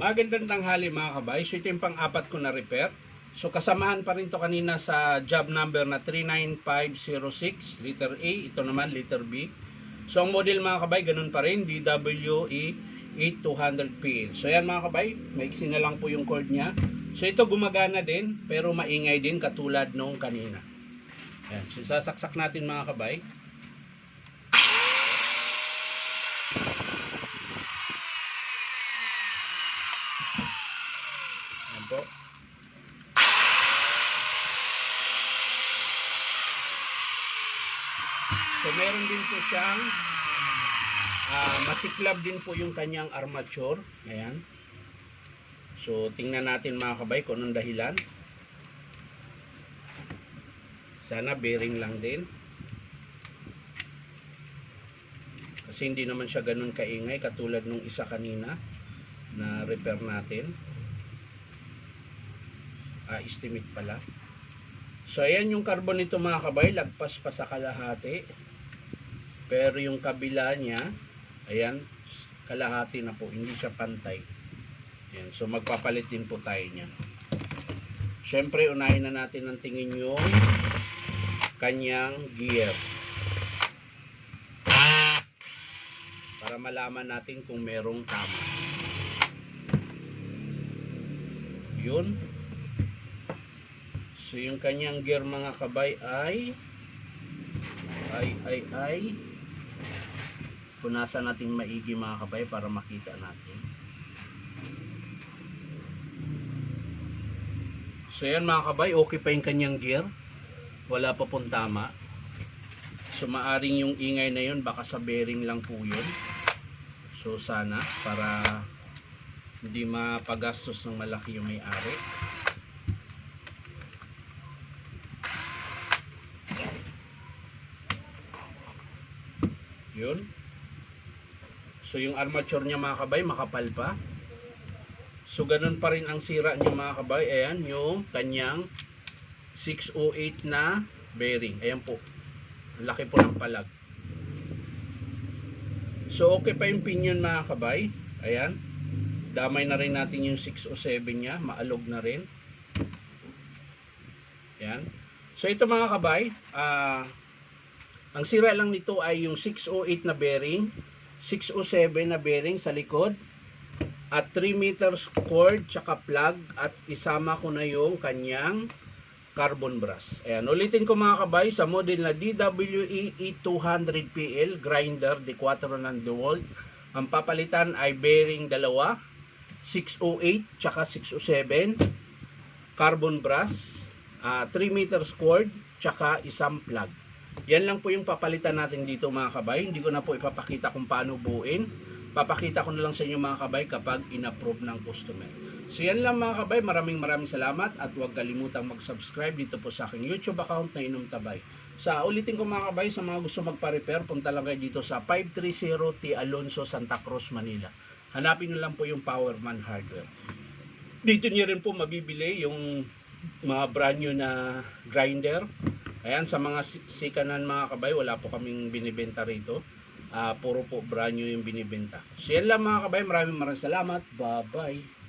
Magandang tanghali mga kabay. So ito yung pang-apat ko na repair. So kasamahan pa rin to kanina sa job number na 39506, letter A. Ito naman, letter B. So ang model mga kabay, ganun pa rin, DWE 8200PL. So yan mga kabay, maiksi na lang po yung cord niya. So ito gumagana din, pero maingay din katulad nung kanina. Ayan. So sasaksak natin mga kabay. Ayan po. So meron din po siyang masiklab din po yung kanyang armature. Ayan. So tingnan natin mga kabay kung anong dahilan. Sana bearing lang din. Kasi hindi naman siya ganun kaingay katulad nung isa kanina na repair natin. Estimate pala. So ayan yung carbon nito mga kabay, lagpas pa sa kalahati. Pero yung kabila niya, ayan, kalahati na po, hindi siya pantay. Ayan, so magpapalit din po tayo niyan. Syempre unahin na natin ang tingin yung kanyang gear. Para malaman natin kung merong tama. Yun. So yung kanyang gear mga kabay ay punasan natin maigi mga kabay para makita natin. So yan mga kabay, okay pa yung kanyang gear. Wala pa pong tama. So maaring yung ingay na yun baka sa bearing lang po yun. So sana para hindi mapagastos ng malaki yung may-ari. Yun. So yung armature niya mga kabay makapal pa. So ganun pa rin ang sira niya mga kabay. Ayan yung kanyang 608 na bearing. Ayan po. Ang laki po ng palag. So okay pa yung pinion mga kabay. Ayan. Damay na rin natin yung 607 niya. Maalog na rin. Ayan. So ito mga kabay. Ang sira lang nito ay yung 608 na bearing. 607 na bearing sa likod. At 3 meters cord tsaka plug. At isama ko na yung kanyang carbon brass. Ayan, ulitin ko mga kabay, sa model na DWE 200PL grinder de 4 ng DeWalt. Ang papalitan ay bearing dalawa, 608 tsaka 607, carbon brass, 3 meters cord tsaka isang plug. Yan lang po yung papalitan natin dito mga kabay. Hindi ko na po ipapakita kung paano buuin. Papakita ko na lang sa inyo mga kabay kapag in-approve ng customer. So yan lang mga kabay, maraming salamat at huwag kalimutang mag-subscribe dito po sa aking YouTube account na Inom Tabay. Sa ulitin ko mga kabay, sa mga gusto magpa-repair, punta lang kayo dito sa 530 T. Alonso, Santa Cruz, Manila. Hanapin nyo lang po yung Powerman Hardware. Dito nyo rin po mabibili yung mga brand new na grinder. Ayan, sa mga sikanan mga kabay, wala po kaming binibenta rito. Puro po brand new yung binibenta. So yan lang mga kabay, maraming salamat. Bye-bye.